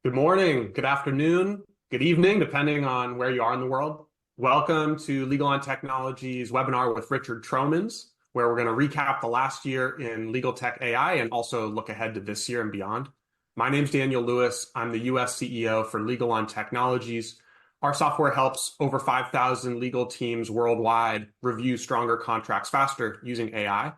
Good morning, good afternoon, good evening, depending on where you are in the world. Welcome to LegalOn Technology's webinar with Richard Tromans, where we're going to recap the last year in legal tech AI and also look ahead to this year and beyond. My name's Daniel Lewis. I'm the US CEO for LegalOn Technologies. Our software helps over 5,000 legal teams worldwide review stronger contracts faster using AI.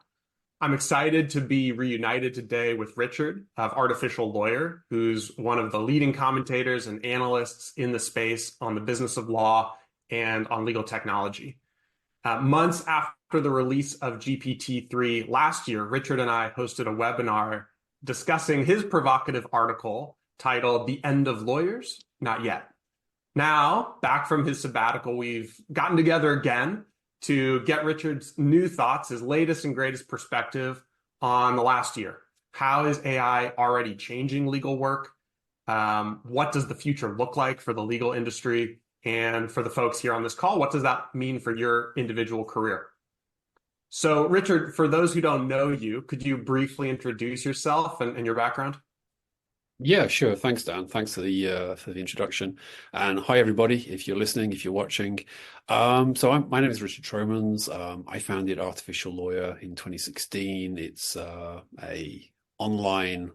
I'm excited to be reunited today with Richard of Artificial Lawyer, who's one of the leading commentators and analysts in the space on the business of law and on legal technology. Months after the release of GPT-3 last year, Richard and I hosted a webinar discussing his provocative article titled "The End of Lawyers? Not Yet." Now, back from his sabbatical, we've gotten together again to get Richard's new thoughts, his latest and greatest perspective on the last year. How is AI already changing legal work? What does the future look like for the legal industry? And for the folks here on this call, what does that mean for your individual career? So, Richard, for those who don't know you, could you briefly introduce yourself and your background? Yeah, sure. Thanks, Dan. Thanks for the introduction. And hi, everybody. If you're listening, if you're watching. My name is Richard Tromans. I founded Artificial Lawyer in 2016. It's a online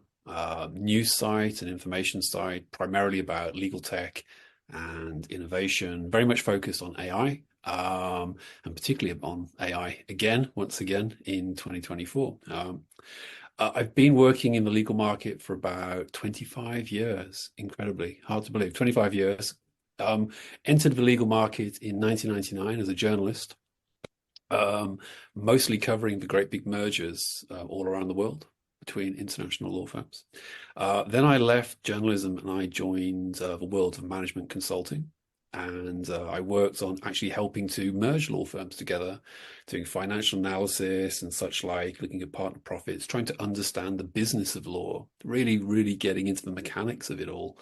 news site and information site, primarily about legal tech and innovation, very much focused on AI, and particularly on AI once again in 2024. I've been working in the legal market for about 25 years. Incredibly hard to believe. 25 years. Entered the legal market in 1999 as a journalist, mostly covering the great big mergers all around the world between international law firms. Then I left journalism and I joined the world of management consulting. And I worked on actually helping to merge law firms together, doing financial analysis and such like, looking at partner profits, trying to understand the business of law, really, really getting into the mechanics of it all.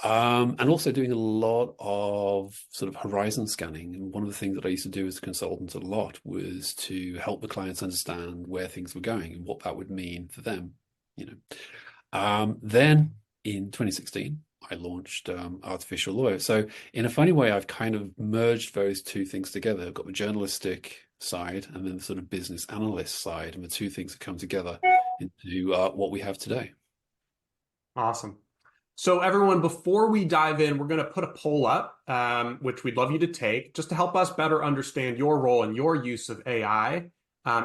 And also doing a lot of sort of horizon scanning. And one of the things that I used to do as a consultant a lot was to help the clients understand where things were going and what that would mean for them, you know. Then in 2016, I launched Artificial Lawyer. So in a funny way, I've kind of merged those two things together. I've got the journalistic side and then the sort of business analyst side, and the two things have come together into what we have today. Awesome. So everyone, before we dive in, we're going to put a poll up, which we'd love you to take, just to help us better understand your role and your use of AI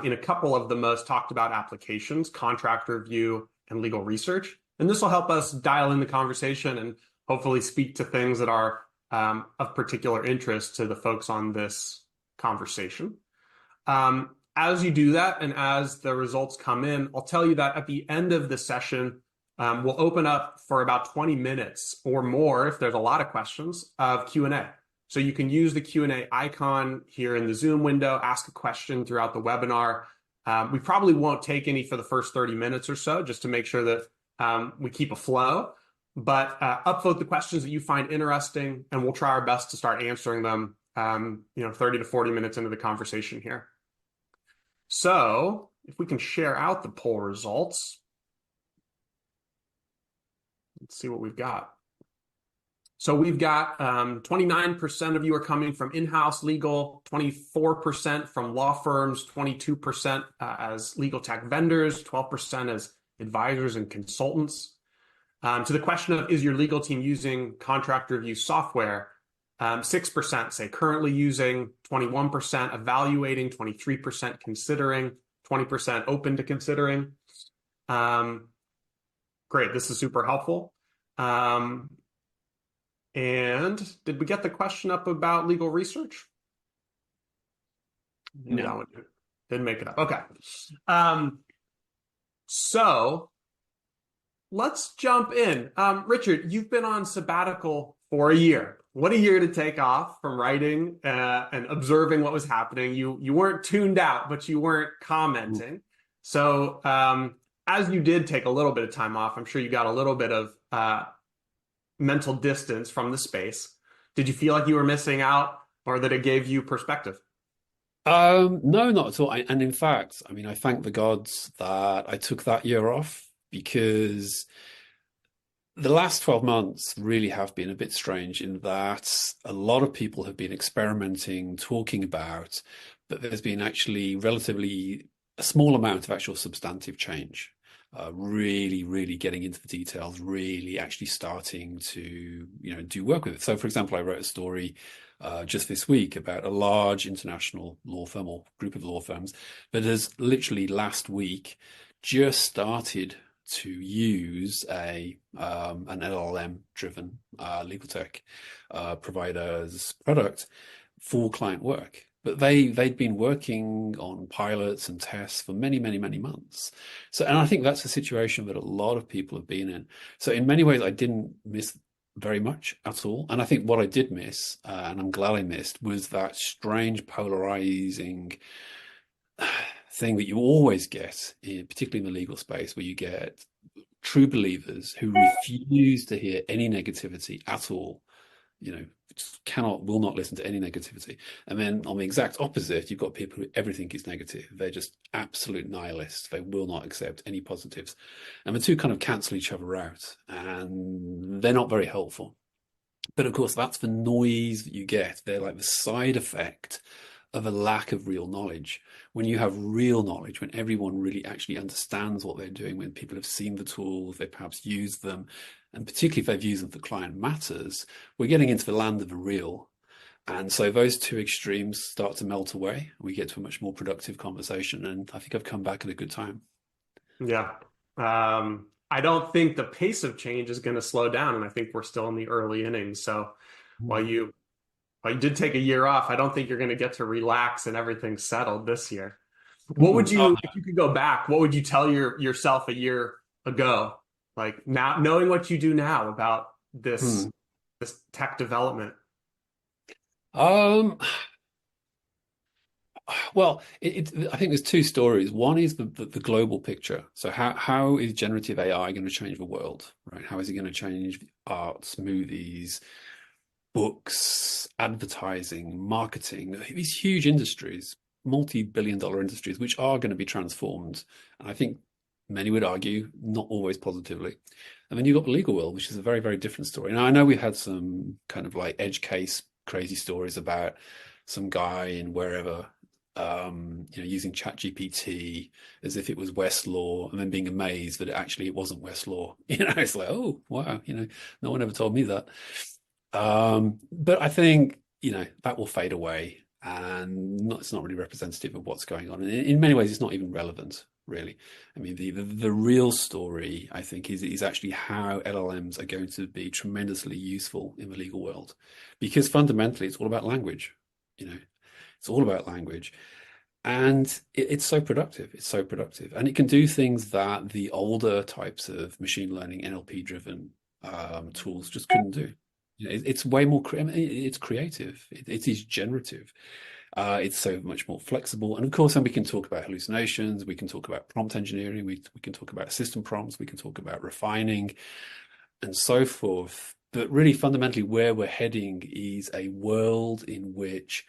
in a couple of the most talked about applications, contract review and legal research. And this will help us dial in the conversation and hopefully speak to things that are of particular interest to the folks on this conversation. As you do that and as the results come in, I'll tell you that at the end of the session, we'll open up for about 20 minutes or more, if there's a lot of questions, of Q&A. So you can use the Q&A icon here in the Zoom window, ask a question throughout the webinar. We probably won't take any for the first 30 minutes or so, just to make sure that we keep a flow, but upvote the questions that you find interesting, and we'll try our best to start answering them, 30 to 40 minutes into the conversation here. So if we can share out the poll results, let's see what we've got. So we've got 29% of you are coming from in-house legal, 24% from law firms, 22% as legal tech vendors, 12% as advisors and consultants. To the question of, is your legal team using contract review software? 6% say currently using, 21% evaluating, 23% considering, 20% open to considering. Great, this is super helpful. And did we get the question up about legal research? No. Didn't make it up. Okay. So let's jump in. Richard, you've been on sabbatical for a year. What a year to take off from writing and observing what was happening. You weren't tuned out, but you weren't commenting. So as you did take a little bit of time off, I'm sure you got a little bit of mental distance from the space. Did you feel like you were missing out, or that it gave you perspective? No, not at all. And in fact, I mean, I thank the gods that I took that year off, because The last 12 months really have been a bit strange in that a lot of people have been experimenting, talking about, but there's been actually relatively a small amount of actual substantive change. Really getting into the details, really actually starting to, do work with it. So, for example, I wrote a story just this week about a large international law firm or group of law firms that has literally last week just started to use a an LLM driven legal tech provider's product for client work. But they'd been working on pilots and tests for many months. So, and I think that's a situation that a lot of people have been in. So, in many ways, I didn't miss very much at all. And I think what I did miss, and I'm glad I missed, was that strange polarizing thing that you always get, particularly in the legal space, where you get true believers who refuse to hear any negativity at all, will not listen to any negativity. And then on the exact opposite, you've got people who everything is negative. They're just absolute nihilists. They will not accept any positives. And the two kind of cancel each other out, and they're not very helpful. But of course, that's the noise that you get. They're like the side effect of a lack of real knowledge. When you have real knowledge, when everyone really actually understands what they're doing, when people have seen the tools, they perhaps use them, and particularly if they've used them for client matters, we're getting into the land of the real. And so those two extremes start to melt away. We get to a much more productive conversation. And I think I've come back at a good time. Yeah. I don't think the pace of change is going to slow down, and I think we're still in the early innings. So while you while you did take a year off, I don't think you're going to get to relax and everything settled this year. What would Oh, you, if you could go back, what would you tell yourself a year ago? Like now, knowing what you do now about hmm. this tech development. Um, Well, I think there's two stories. One is the global picture. So how is generative AI going to change the world, right? How is it going to change arts, movies, books, advertising, marketing, these huge industries, multi-billion dollar industries, which are going to be transformed. And I think many would argue not always positively. And then you've got the legal world, which is a very different story. Now, I know we've had some kind of like edge case crazy stories about some guy in wherever using ChatGPT as if it was Westlaw and then being amazed that it wasn't Westlaw. It's like, oh, wow, no one ever told me that. But I think, that will fade away and it's not really representative of what's going on. And in many ways, it's not even relevant, really. I mean, the real story, I think, is actually how LLMs are going to be tremendously useful in the legal world, because fundamentally, it's all about language. It's all about language. And it's so productive. It's so productive. And it can do things that the older types of machine learning, NLP driven tools just couldn't do. It's way more, it's creative. It is generative. It's so much more flexible. And of course, then we can talk about hallucinations. We can talk about prompt engineering. We can talk about system prompts. We can talk about refining and so forth. But really, fundamentally, where we're heading is a world in which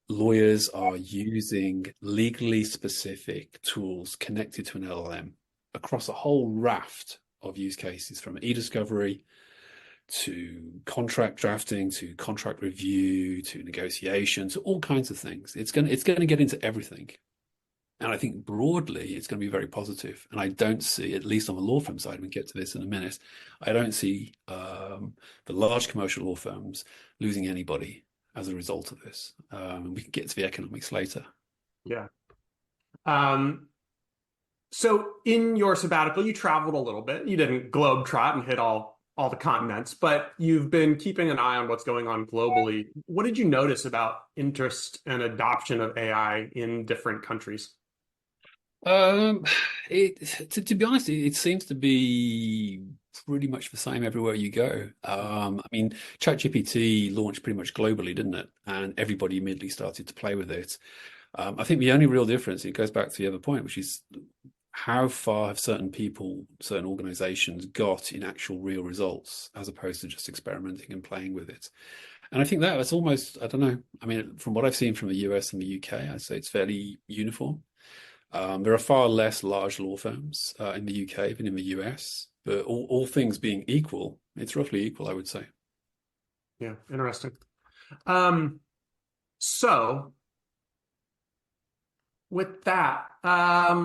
lawyers are using legally specific tools connected to an LLM across a whole raft of use cases, from e-discovery to contract drafting to contract review to negotiation to all kinds of things. It's going to get into everything. And I think broadly, it's going to be very positive. And I don't see, at least on the law firm side, we get to this in a minute, I don't see the large commercial law firms losing anybody as a result of this. We can get to the economics later. Yeah. Um, so in your sabbatical, you traveled a little bit. You didn't globetrot and hit all the continents, but you've been keeping an eye on what's going on globally. What did you notice about interest and adoption of AI in different countries? Um, to be honest, it seems to be pretty much the same everywhere you go. I mean, ChatGPT launched pretty much globally, didn't it? And everybody immediately started to play with it. I think the only real difference, it goes back to the other point, which is how far have certain people, certain organizations got in actual real results, as opposed to just experimenting and playing with it. And I think that's almost, I don't know. I mean, from what I've seen from the US and the UK, I'd say it's fairly uniform. There are far less large law firms in the UK than in the US. But all things being equal, it's roughly equal, I would say. Yeah, interesting. Um, so with that, I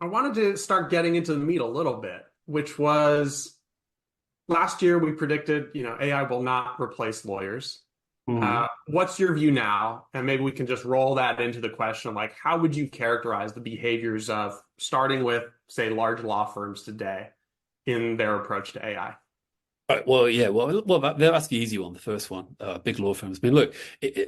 wanted to start getting into the meat a little bit, which was last year we predicted, AI will not replace lawyers. What's your view now? And maybe we can just roll that into the question of like, how would you characterize the behaviors of starting with, say, large law firms today in their approach to AI? Right, well, yeah, that's the easy one, the first one. Big law firms. I mean,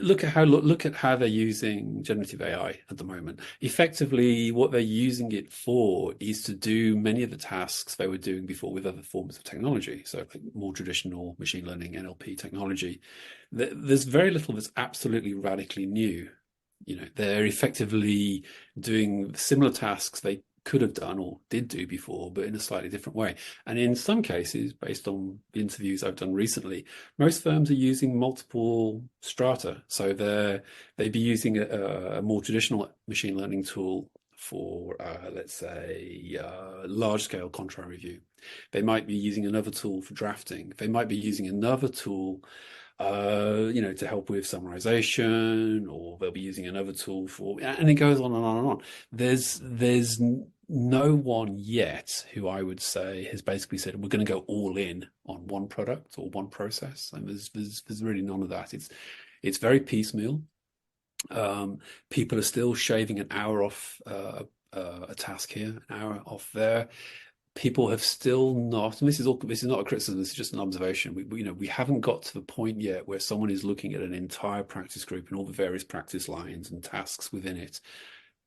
look at how they're using generative AI at the moment. Effectively, what they're using it for is to do many of the tasks they were doing before with other forms of technology. So, like more traditional machine learning, NLP technology. There's very little that's absolutely radically new. They're effectively doing similar tasks they could have done or did do before, but in a slightly different way. And in some cases, based on the interviews I've done recently, most firms are using multiple strata. So they'd be using a more traditional machine learning tool for, let's say, large scale contract review. They might be using another tool for drafting. They might be using another tool to help with summarization, or they'll be using another tool for, and it goes on and on and on. There's no one yet who I would say has basically said we're going to go all in on one product or one process, and there's really none of that. It's very piecemeal. People are still shaving an hour off a task here, an hour off there. People have still not, and this is not a criticism, this is just an observation. We haven't got to the point yet where someone is looking at an entire practice group and all the various practice lines and tasks within it,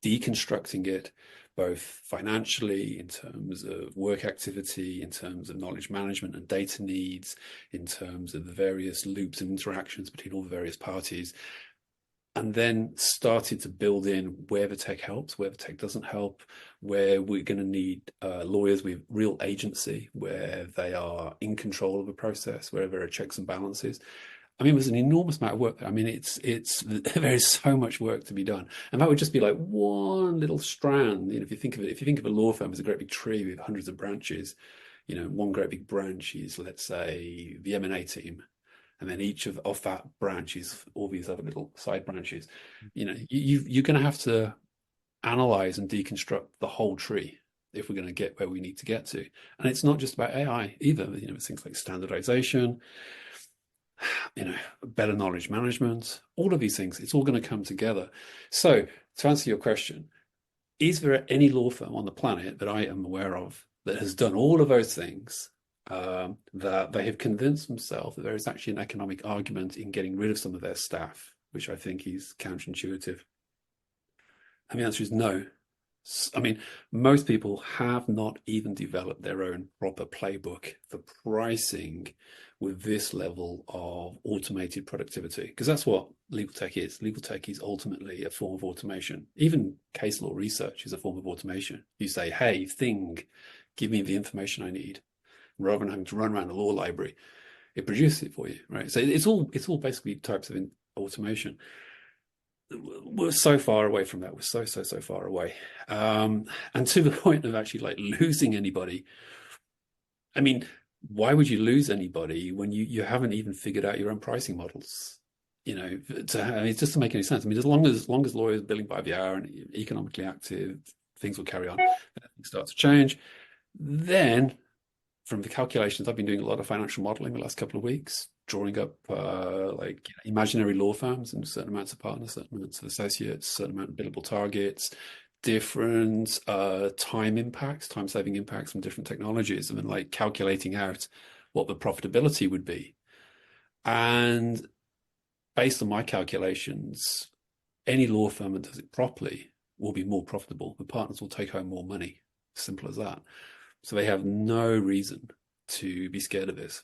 deconstructing it both financially, in terms of work activity, in terms of knowledge management and data needs, in terms of the various loops and interactions between all the various parties, and then started to build in where the tech helps, where the tech doesn't help, where we're going to need lawyers with real agency, where they are in control of the process, where there are checks and balances. I mean, there's an enormous amount of work. I mean, there is so much work to be done, and that would just be like one little strand. If you think of a law firm as a great big tree with hundreds of branches, one great big branch is, let's say, the M&A team. And then each of that branch is all these other little side branches. You're going to have to analyze and deconstruct the whole tree if we're going to get where we need to get to. And it's not just about AI either. It's things like standardization, better knowledge management, all of these things. It's all going to come together. So to answer your question, is there any law firm on the planet that I am aware of that has done all of those things, that they have convinced themselves that there is actually an economic argument in getting rid of some of their staff, which I think is counterintuitive? And the answer is no. I mean, most people have not even developed their own proper playbook for pricing with this level of automated productivity, because that's what legal tech is. Legal tech is ultimately a form of automation. Even case law research is a form of automation. You say, hey, thing, give me the information I need, rather than having to run around a law library. It produces it for you, right? So it's all basically types of automation. We're so far away from that. We're so far away. And to the point of actually like losing anybody. I mean, why would you lose anybody when you haven't even figured out your own pricing models? It's just to make any sense. I mean, as long as lawyers are billing by the hour and economically active, things will carry on. Things start to change. Then, from the calculations, I've been doing a lot of financial modeling the last couple of weeks, drawing up imaginary law firms and certain amounts of partners, certain amounts of associates, certain amount of billable targets, different time saving impacts from different technologies, and then like calculating out what the profitability would be. And based on my calculations, any law firm that does it properly will be more profitable. The partners will take home more money. Simple as that. So they have no reason to be scared of this.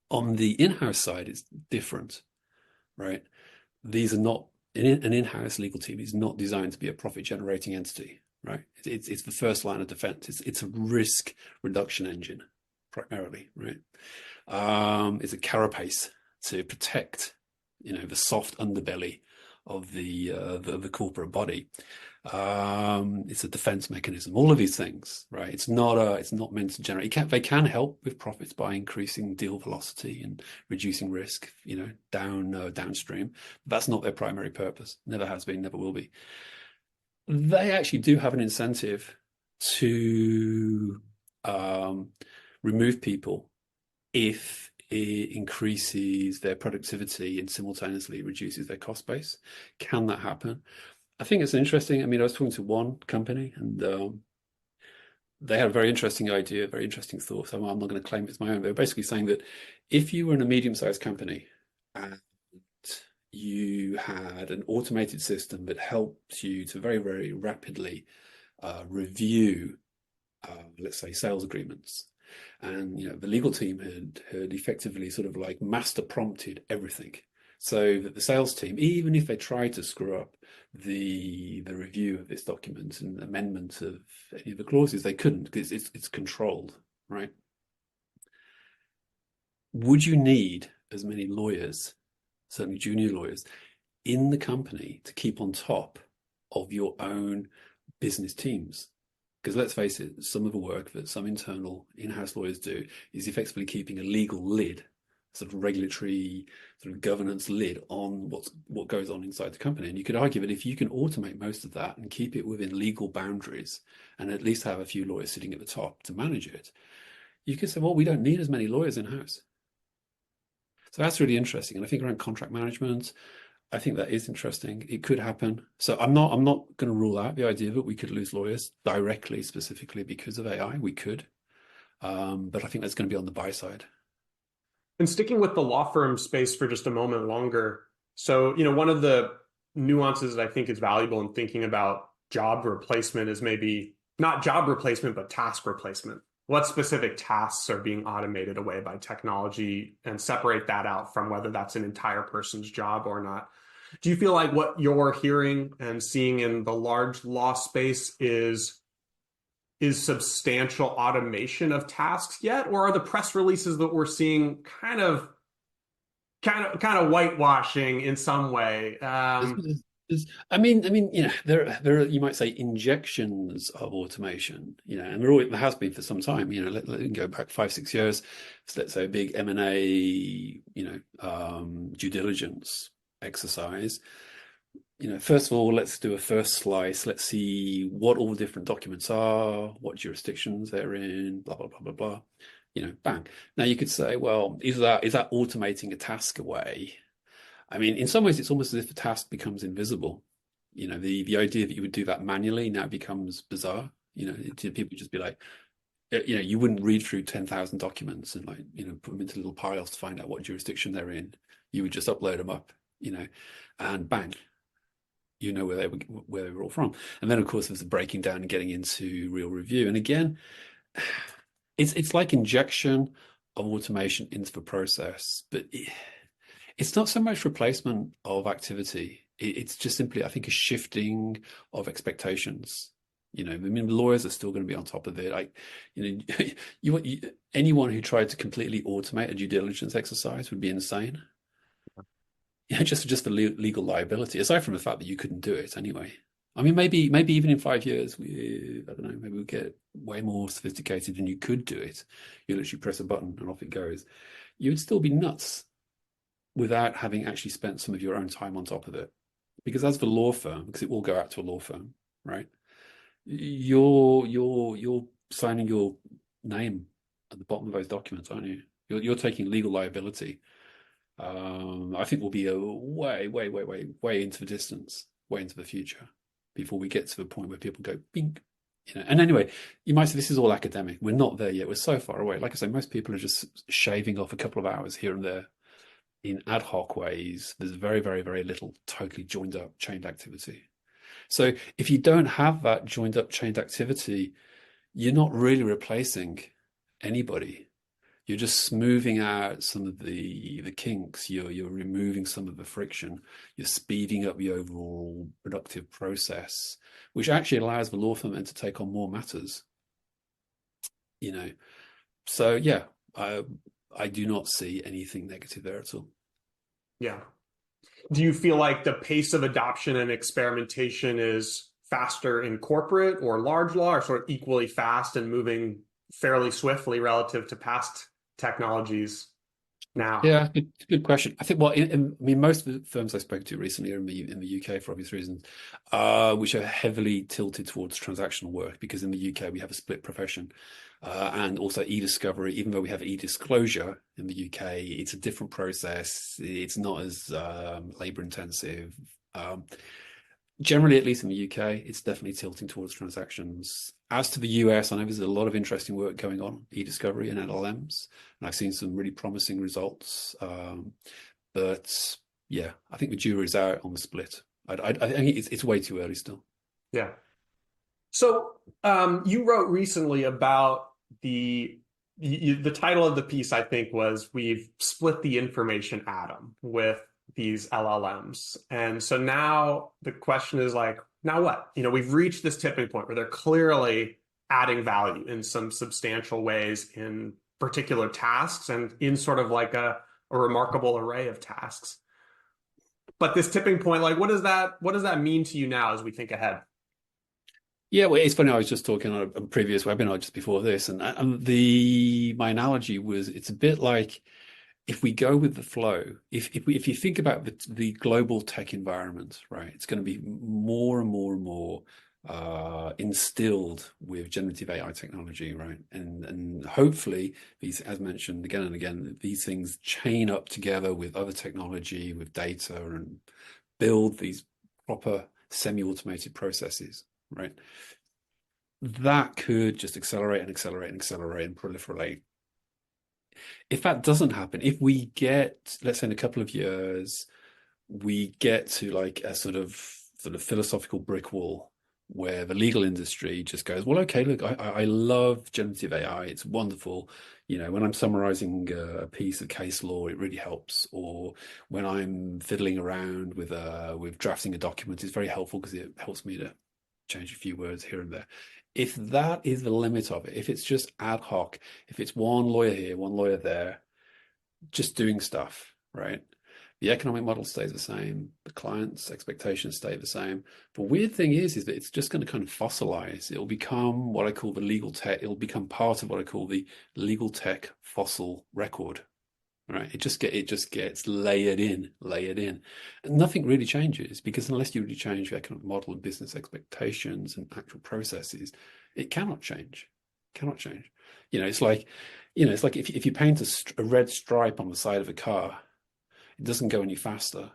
On the in-house side, it's different, right? These are not, an in-house legal team is not designed to be a profit-generating entity, right? It's the first line of defense. It's a risk reduction engine, primarily, right? It's a carapace to protect, the soft underbelly of the corporate body. It's a defense mechanism. All of these things, right? It's not meant to generate. They can help with profits by increasing deal velocity and reducing risk, downstream. But that's not their primary purpose. Never has been, never will be. They actually do have an incentive to remove people if it increases their productivity and simultaneously reduces their cost base. Can that happen? I think it's interesting. I mean, I was talking to one company and they had a very interesting idea, very interesting thought. So I'm not going to claim it's my own. They were basically saying that if you were in a medium-sized company and you had an automated system that helped you to very, very rapidly review, let's say, sales agreements, and the legal team had effectively sort of like master prompted everything, so that the sales team, even if they tried to screw up the review of this document and amendment of any of the clauses, they couldn't because it's controlled, right? Would you need as many lawyers, certainly junior lawyers, in the company to keep on top of your own business teams? Because let's face it, some of the work that some internal in-house lawyers do is effectively keeping a legal lid, sort of regulatory, sort of governance lid on what goes on inside the company. And you could argue that if you can automate most of that and keep it within legal boundaries and at least have a few lawyers sitting at the top to manage it, you could say, well, we don't need as many lawyers in-house. So that's really interesting. And I think around contract management, I think that is interesting. It could happen. So I'm not going to rule out the idea that we could lose lawyers directly, specifically because of AI. We could, but I think that's going to be on the buy side. And sticking with the law firm space for just a moment longer. So, one of the nuances that I think is valuable in thinking about job replacement is maybe not job replacement, but task replacement. What specific tasks are being automated away by technology, and separate that out from whether that's an entire person's job or not. Do you feel like what you're hearing and seeing in the large law space is substantial automation of tasks yet, or are the press releases that we're seeing kind of whitewashing in some way? There are, you might say, injections of automation, and there has been for some time. Let go back 5-6 years. So let's say a big M&A, due diligence exercise. First of all, let's do a first slice. Let's see what all the different documents are, what jurisdictions they're in, blah blah blah blah blah. Bang. Now you could say, well, is that automating a task away? I mean, in some ways, it's almost as if the task becomes invisible. The idea that you would do that manually now becomes bizarre. People just be like, you wouldn't read through 10,000 documents and put them into little piles to find out what jurisdiction they're in. You would just upload them up, and bang, where they were all from. And then, of course, there's the breaking down and getting into real review. And again, it's like injection of automation into the process, but it's not so much replacement of activity. It's just simply, I think, a shifting of expectations. I mean, lawyers are still going to be on top of it. Anyone who tried to completely automate a due diligence exercise would be insane. Just the legal liability, aside from the fact that you couldn't do it anyway. I mean, maybe even in 5 years, I don't know, maybe we'll get way more sophisticated and you could do it. You literally press a button and off it goes. You would still be nuts without having actually spent some of your own time on top of it. Because as the law firm, because it will go out to a law firm, right? You're signing your name at the bottom of those documents, aren't you? You're taking legal liability. I think we'll be a way into the distance, way into the future, before we get to the point where people go bink. And anyway, you might say this is all academic. We're not there yet. We're so far away. Like I say, most people are just shaving off a couple of hours here and there in ad hoc ways. There's very, very, very little totally joined up chained activity. So if you don't have that joined up chained activity, you're not really replacing anybody. You're just smoothing out some of the kinks. You're removing some of the friction. You're speeding up the overall productive process, which actually allows the law firm then to take on more matters. So yeah, I do not see anything negative there at all. Yeah. Do you feel like the pace of adoption and experimentation is faster in corporate or large law, or sort of equally fast and moving fairly swiftly relative to past technologies now? Yeah, good question. I think, well, I mean, most of the firms I spoke to recently are in the UK for obvious reasons, which are heavily tilted towards transactional work because in the UK we have a split profession, and also e-discovery. Even though we have e-disclosure in the UK, it's a different process. It's not as labor intensive. Generally, at least in the UK, it's definitely tilting towards transactions. As to the US, I know there's a lot of interesting work going on, e-discovery and LLMs, and I've seen some really promising results. But yeah, I think the jury's out on the split. I think it's way too early still. Yeah. So you wrote recently about the title of the piece, I think, was "We've split the information atom with these LLMs." And so now the question is like, now what? We've reached this tipping point where they're clearly adding value in some substantial ways in particular tasks and in sort of like a remarkable array of tasks. But this tipping point, like, what does that mean to you now as we think ahead? Yeah, well, it's funny. I was just talking on a previous webinar just before this, and my analogy was it's a bit like if we go with the flow. If you think about the global tech environment, right, it's going to be more and more and more instilled with generative AI technology, right, and hopefully these, as mentioned again and again, these things chain up together with other technology, with data, and build these proper semi-automated processes, right? That could just accelerate and accelerate and accelerate and proliferate. If that doesn't happen, if we get, let's say in a couple of years, we get to like a sort of philosophical brick wall where the legal industry just goes, well, okay, look, I love generative AI. It's wonderful. When I'm summarizing a piece of case law, it really helps. Or when I'm fiddling around with drafting a document, it's very helpful because it helps me to change a few words here and there. If that is the limit of it, if it's just ad hoc, if it's one lawyer here, one lawyer there, just doing stuff, right? The economic model stays the same. The client's expectations stay the same. The weird thing is that it's just going to kind of fossilize. It'll become what I call the legal tech. It'll become part of what I call the legal tech fossil record, right? It just gets layered in, and nothing really changes because unless you really change the economic model and business expectations and actual processes, it cannot change. Cannot change. It's like if you paint a red stripe on the side of a car, it doesn't go any faster.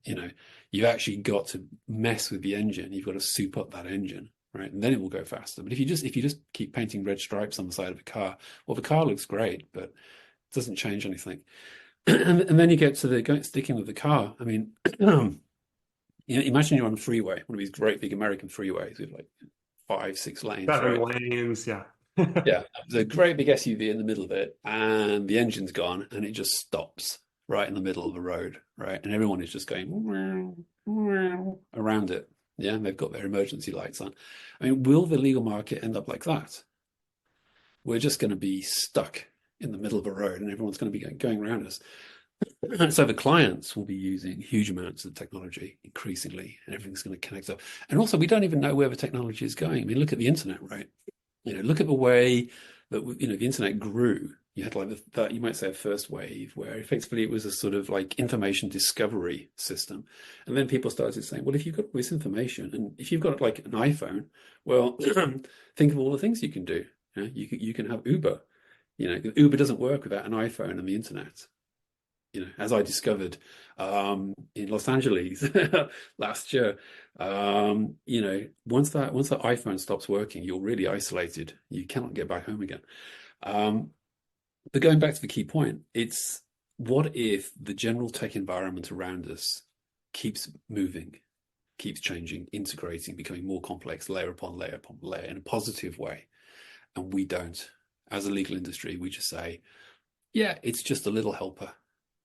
You've actually got to mess with the engine. You've got to soup up that engine, right? And then it will go faster. But if you just keep painting red stripes on the side of a car, well, the car looks great, but it doesn't change anything. And then you get to sticking with the car. I mean, imagine you're on a freeway, one of these great big American freeways with like 5, 6 lanes, 7 lanes, yeah. Yeah, there's a great big SUV in the middle of it, and the engine's gone, and it just stops right in the middle of the road, right? And everyone is just going around it. Yeah, and they've got their emergency lights on. I mean, will the legal market end up like that? We're just going to be stuck in the middle of a road, and everyone's going to be going around us. So the clients will be using huge amounts of technology increasingly, and everything's going to connect up. And also, we don't even know where the technology is going. I mean, look at the internet, right? Look at the way that the internet grew. You had like that you might say a first wave where effectively it was a sort of like information discovery system, and then people started saying, well, if you've got this information and if you've got like an iPhone, well, think of all the things you can do. You can have Uber. Uber doesn't work without an iPhone and the internet. As I discovered in Los Angeles last year, once that iPhone stops working, you're really isolated. You cannot get back home again. But going back to the key point, it's what if the general tech environment around us keeps moving, keeps changing, integrating, becoming more complex, layer upon layer upon layer in a positive way, and we don't, as a legal industry, we just say, yeah, it's just a little helper.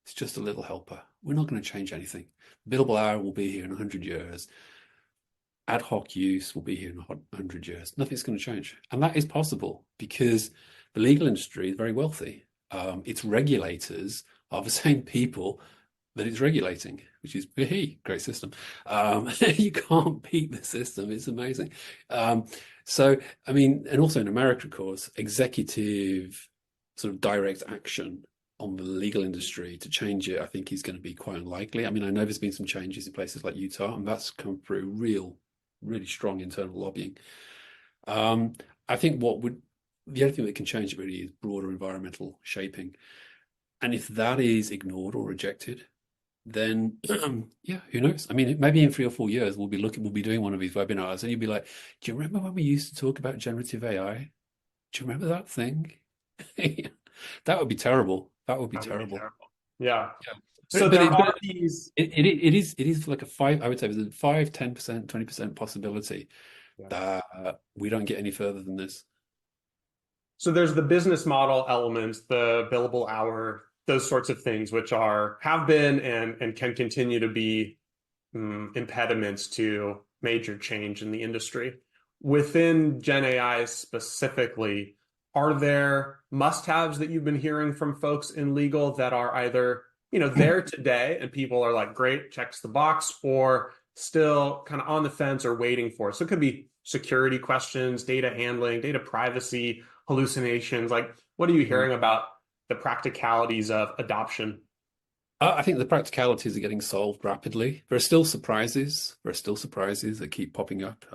It's just a little helper. We're not going to change anything. Billable hour will be here in 100 years. Ad hoc use will be here in 100 years. Nothing's going to change. And that is possible because the legal industry is very wealthy. Its regulators are the same people that it's regulating, which is hey, great system. You can't beat the system. It's amazing. Um, so, I mean, and also in America, of course, executive sort of direct action on the legal industry to change it, I think is going to be quite unlikely. I mean, I know there's been some changes in places like Utah, and that's come through really strong internal lobbying. Um, I think the only thing that can change it really is broader environmental shaping. And if that is ignored or rejected, then yeah, who knows? I mean, maybe in 3 or 4 years we'll be doing one of these webinars, and you'll be like, "Do you remember when we used to talk about generative AI? Do you remember that thing?" That would be terrible. That would be That would be terrible. terrible. Yeah. Yeah. So But there are these. it is like a five, I would say there's a 5, 10%, 20% possibility Yeah. that we don't get any further than this. So there's the business model elements, the billable hour, those sorts of things, which have been and can continue to be impediments to major change in the industry. Within Gen AI specifically, are there must-haves that you've been hearing from folks in legal that are either, there today and people are like, great, checks the box, or still kind of on the fence or waiting for it? So it could be security questions, data handling, data privacy, hallucinations. Like, what are you hearing about the practicalities of adoption? I think the practicalities are getting solved rapidly. There are still surprises. There are still surprises that keep popping up.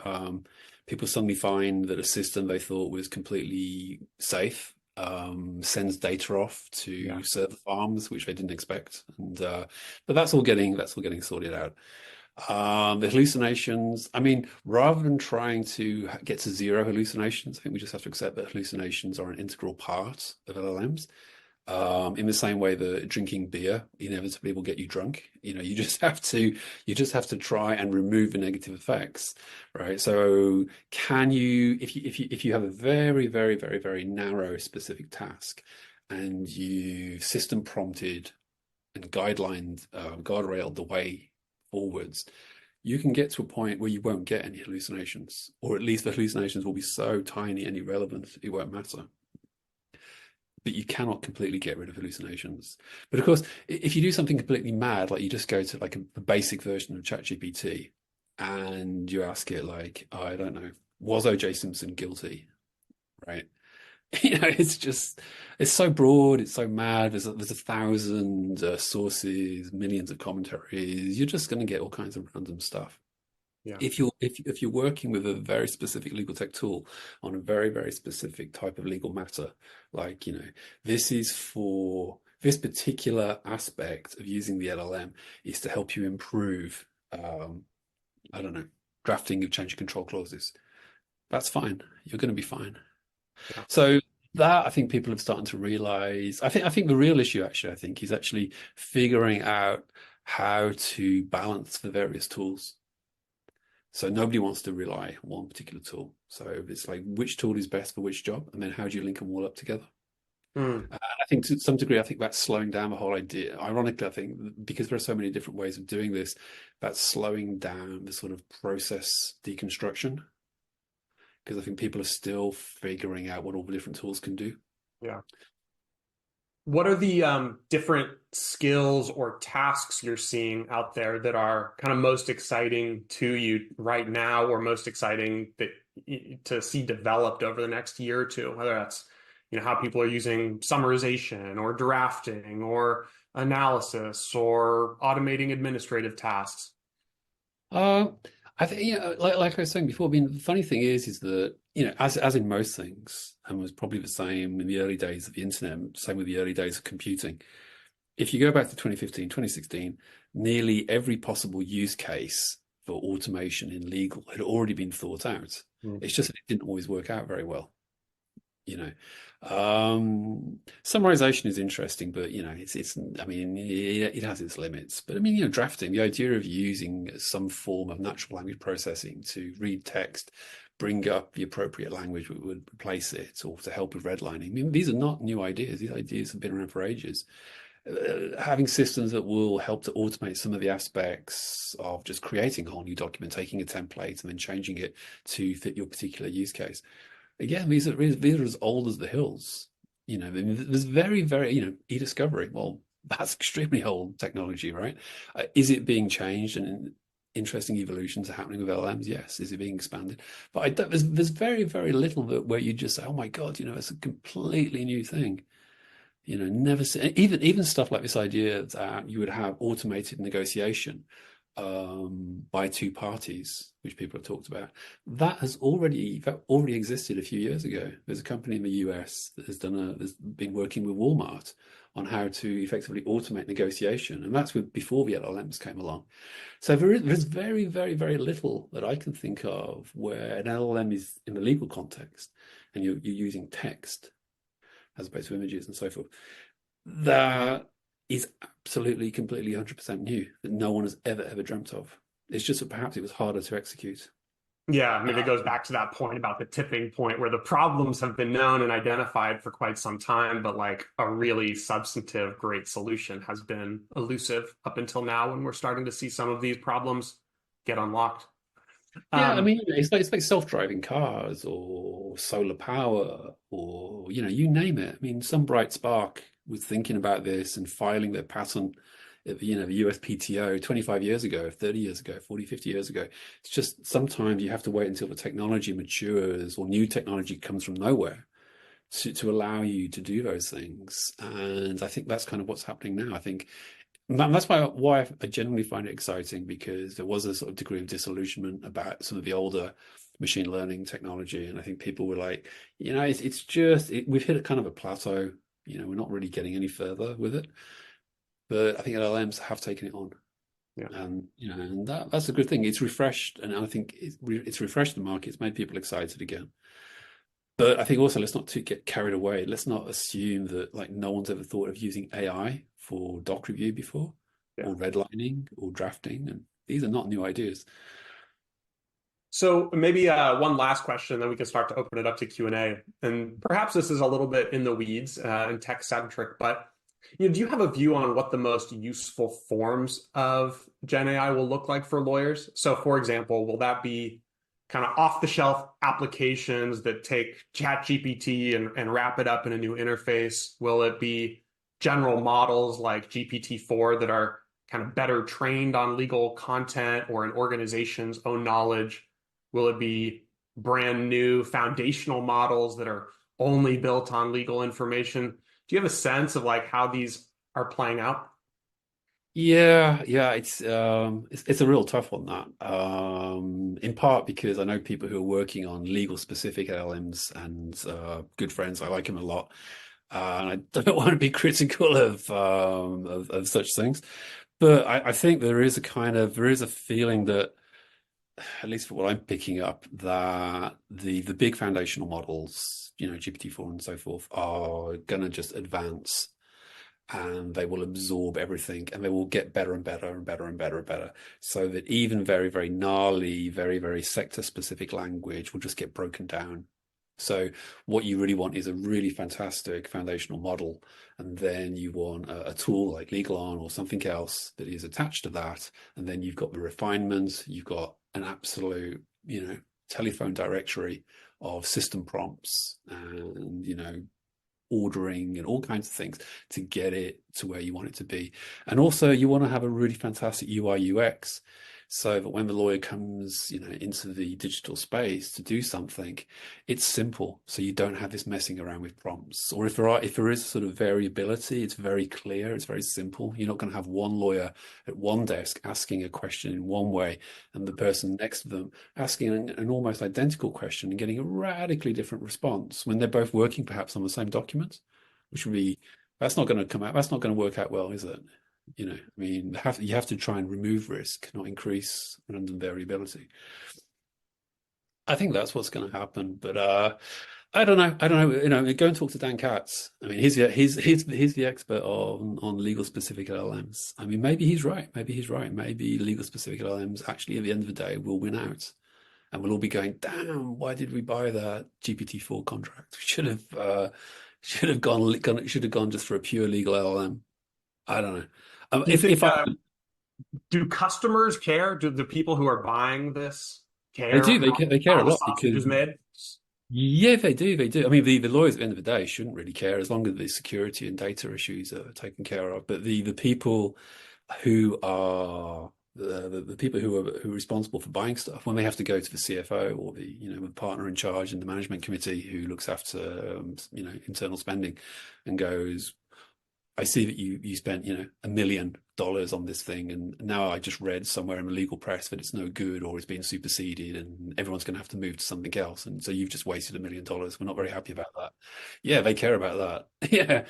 People suddenly find that a system they thought was completely safe sends data off Yeah. to server farms, which they didn't expect. And but that's all getting sorted out. The hallucinations. I mean, rather than trying to get to zero hallucinations, I think we just have to accept that hallucinations are an integral part of LLMs. In the same way that drinking beer inevitably will get you drunk, you just have to try and remove the negative effects, right? So, can you, if you have a very narrow specific task, and you system prompted and guardrailed the way forwards, you can get to a point where you won't get any hallucinations, or at least the hallucinations will be so tiny and irrelevant it won't matter. But you cannot completely get rid of hallucinations. But of course, if you do something completely mad, like you just go to like a basic version of ChatGPT and you ask it like, oh, I don't know, was O.J. Simpson guilty? Right? It's so broad, it's so mad. There's a thousand sources, millions of commentaries. You're just going to get all kinds of random stuff. Yeah. If you're working with a very specific legal tech tool on a very specific type of legal matter, like this is for this particular aspect of using the LLM is to help you improve, I don't know, drafting of change of control clauses. That's fine. You're going to be fine. Yeah. So that I think people have started to realize. I think the real issue actually, I think, is actually figuring out how to balance the various tools. So nobody wants to rely on one particular tool. So it's like which tool is best for which job, and then how do you link them all up together? Mm. I think to some degree, I think that's slowing down the whole idea. Ironically, I think because there are so many different ways of doing this, that's slowing down the sort of process deconstruction. Because I think people are still figuring out what all the different tools can do. Yeah. What are the different skills or tasks you're seeing out there that are kind of most exciting to you right now, or most exciting to see developed over the next year or two? Whether that's, how people are using summarization or drafting or analysis or automating administrative tasks. Uh, I think like I was saying before. I mean, the funny thing is that as in most things, and was probably the same in the early days of the internet, same with the early days of computing. If you go back to 2015, 2016, nearly every possible use case for automation in legal had already been thought out. Mm. It's just that it didn't always work out very well. you know. Summarization is interesting, but it's I mean, it has its limits. But I mean, drafting, the idea of using some form of natural language processing to read text, bring up the appropriate language that would replace it, or to help with redlining. I mean, these are not new ideas. These ideas have been around for ages. Having systems that will help to automate some of the aspects of just creating a whole new document, taking a template and then changing it to fit your particular use case. Again, these are as old as the hills. There's very, very, e-discovery. Well, that's extremely old technology, right? Is it being changed and interesting evolutions are happening with LLMs? Yes. Is it being expanded? But I don't, there's very, very little that where you just say, oh my God, it's a completely new thing. Never see, even stuff like this idea that you would have automated negotiation by two parties, which people have talked about. That already existed a few years ago. There's a company in the US that has been working with Walmart on how to effectively automate negotiation, and that's before the LLMs came along. So there's very, very, very little that I can think of where an LLM is in the legal context, and you're using text as opposed to images and so forth. That is absolutely, completely 100% new that no one has ever dreamt of. It's just that perhaps it was harder to execute. Yeah, I mean, it goes back to that point about the tipping point where the problems have been known and identified for quite some time, but like a really substantive, great solution has been elusive up until now when we're starting to see some of these problems get unlocked. Yeah, I Um, mean, it's like self-driving cars or solar power or you name it. I mean, some bright spark was thinking about this and filing their patent at the USPTO 25 years ago, 30 years ago, 40, 50 years ago. It's just sometimes you have to wait until the technology matures or new technology comes from nowhere to allow you to do those things. And I think that's kind of what's happening now. I think that's why I generally find it exciting, because there was a sort of degree of disillusionment about some of the older machine learning technology, and I think people were like, we've hit a kind of a plateau. We're not really getting any further with it. But I think LLMs have taken it on, yeah. and that's a good thing. It's refreshed, and I think it's refreshed the market. It's made people excited again. But I think also let's not get carried away. Let's not assume that like no one's ever thought of using AI for doc review before, Yeah. or redlining, or drafting, and these are not new ideas. So maybe one last question, then we can start to open it up to Q&A. And perhaps this is a little bit in the weeds and tech centric, but do you have a view on what the most useful forms of Gen AI will look like for lawyers? So, for example, will that be kind of off-the-shelf applications that take ChatGPT and wrap it up in a new interface? Will it be general models like GPT-4 that are kind of better trained on legal content or an organization's own knowledge? Will it be brand new foundational models that are only built on legal information? Do you have a sense of like how these are playing out? Yeah, it's a real tough one, that. In part because I know people who are working on legal specific LLMs and good friends. I like them a lot. And I don't want to be critical of such things. But I think there is a feeling that, at least for what I'm picking up, that the big foundational models, GPT-4 and so forth, are gonna just advance, and they will absorb everything, and they will get better and better and better and better and better, so that even very, very gnarly, very, very sector specific language will just get broken down. So what you really want is a really fantastic foundational model, and then you want a tool like LegalOn or something else that is attached to that, and then you've got the refinements, you've got an absolute, telephone directory of system prompts and, ordering and all kinds of things to get it to where you want it to be. And also you want to have a really fantastic UI UX, so that when the lawyer comes, into the digital space to do something, it's simple. So you don't have this messing around with prompts. Or if there is sort of variability, it's very clear, it's very simple. You're not going to have one lawyer at one desk asking a question in one way and the person next to them asking an almost identical question and getting a radically different response when they're both working perhaps on the same document, which would be, that's not going to come out, that's not going to work out well, is it? I mean, you have to try and remove risk, not increase random variability. I think that's what's going to happen, but I don't know. I don't know. Go and talk to Dan Katz. I mean, he's the expert on legal specific LLMs. I mean, maybe he's right. Maybe he's right. Maybe legal specific LLMs actually, at the end of the day, will win out, and we'll all be going, "Damn, why did we buy that GPT-4 contract? We should have gone just for a pure legal LLM." I don't know. Do you think If I do customers care? Do the people who are buying this They care do. They care how a the lot sausage because is made? Yeah, they do. They do. I mean, the lawyers at the end of the day shouldn't really care as long as the security and data issues are taken care of. But the people who are the people who are responsible for buying stuff, when they have to go to the CFO or the the partner in charge in the management committee who looks after internal spending, and goes, I see that you spent, $1 million on this thing, and now I just read somewhere in the legal press that it's no good or it's been superseded, and everyone's going to have to move to something else, and so you've just wasted $1 million. We're not very happy about that. Yeah, they care about that. Yeah,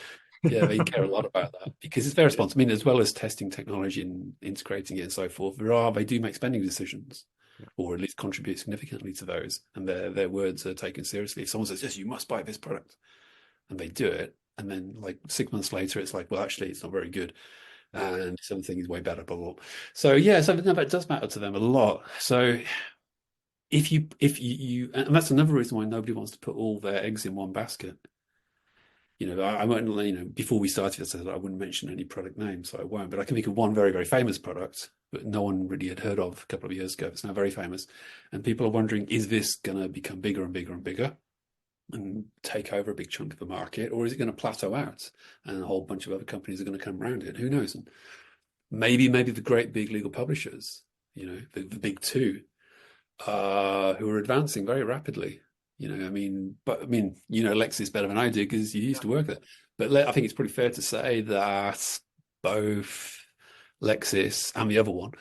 yeah, they care a lot about that because it's their Yeah. response. I mean, as well as testing technology and integrating it and so forth, they do make spending decisions, Yeah. or at least contribute significantly to those, and their words are taken seriously. If someone says, yes, you must buy this product, and they do it, and then like 6 months later, it's like, well, actually, it's not very good, Yeah. and something is way better, blah, blah, blah. So yeah, so no, that does matter to them a lot. So if you and that's another reason why nobody wants to put all their eggs in one basket. I won't, before we started, I said I wouldn't mention any product names, so I won't. But I can think of one very, very famous product that no one really had heard of a couple of years ago. It's now very famous, and people are wondering, is this going to become bigger and bigger and bigger and take over a big chunk of the market, or is it going to plateau out and a whole bunch of other companies are going to come around it? Who knows? And maybe the great big legal publishers, the big two, who are advancing very rapidly. Lexis better than I do because you used to work there. But I think it's pretty fair to say that both Lexis and the other one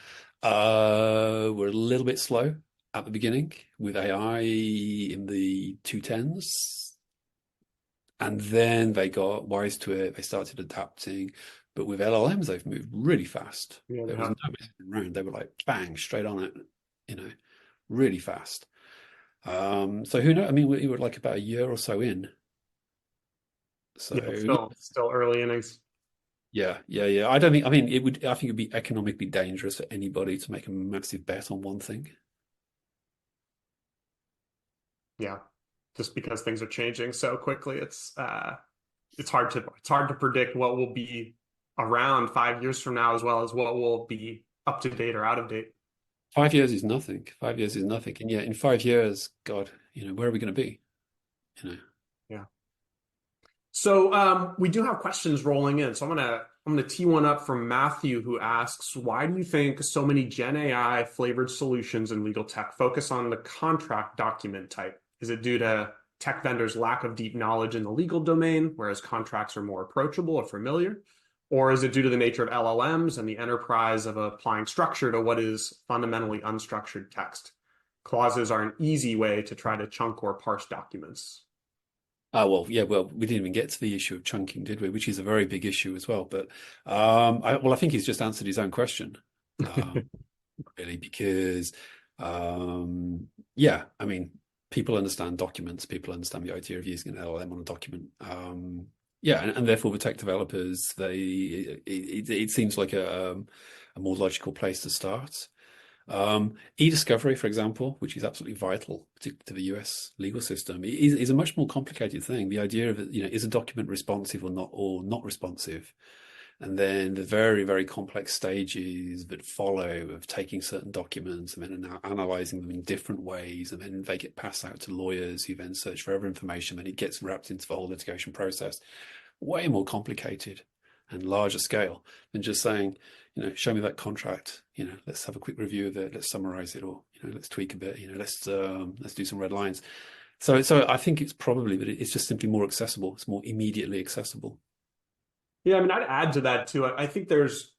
were a little bit slow at the beginning with AI in the 2010s. And then they got wise to it. They started adapting. But with LLMs, they've moved really fast. Yeah, they There was no have. messing around. They were like, bang, straight on it, you know, really fast. So who knows? I mean, we were like about a year or so in. So Yeah, it's still early innings. yeah, yeah, yeah. I don't think, I mean, I think it'd be economically dangerous for anybody to make a massive bet on one thing. Yeah. Just because things are changing so quickly, it's hard to predict what will be around 5 years from now, as well as what will be up to date or out of date. 5 years is nothing. 5 years is nothing. And yet in 5 years, God, where are we going to be? You know, Yeah. So we do have questions rolling in. So I'm gonna tee one up from Matthew, who asks, why do you think so many Gen AI flavored solutions in legal tech focus on the contract document type? Is it due to tech vendors' lack of deep knowledge in the legal domain, whereas contracts are more approachable or familiar? Or is it due to the nature of LLMs and the enterprise of applying structure to what is fundamentally unstructured text? Clauses are an easy way to try to chunk or parse documents. oh, well, yeah, well, we didn't even get to the issue of chunking, did we? Which is a very big issue as well. But I think he's just answered his own question, really, because yeah, I mean, people understand documents, people understand the idea of using an LLM on a document. Yeah, and therefore the tech developers, it seems like a more logical place to start. E-discovery, for example, which is absolutely vital, particularly to the US legal system, is a much more complicated thing. The idea of, is a document responsive or not responsive? And then the very, very complex stages that follow of taking certain documents and then analyzing them in different ways. And then they get passed out to lawyers who then search for other information and it gets wrapped into the whole litigation process. Way more complicated and larger scale than just saying, show me that contract, let's have a quick review of it, let's summarize it, or, let's tweak a bit, let's do some red lines. So I think it's probably that it's just simply more accessible. It's more immediately accessible. Yeah, I mean, I'd add to that too. I think there's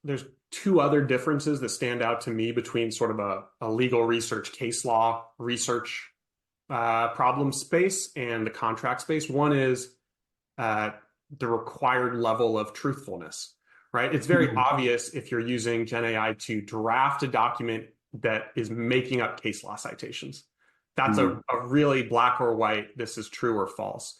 two other differences that stand out to me between sort of a legal research, case law research problem space and the contract space. One is uh, the required level of truthfulness, right? It's very Mhm. obvious if you're using Gen AI to draft a document that is making up case law citations. That's Mm, a really black or white, this is true or false.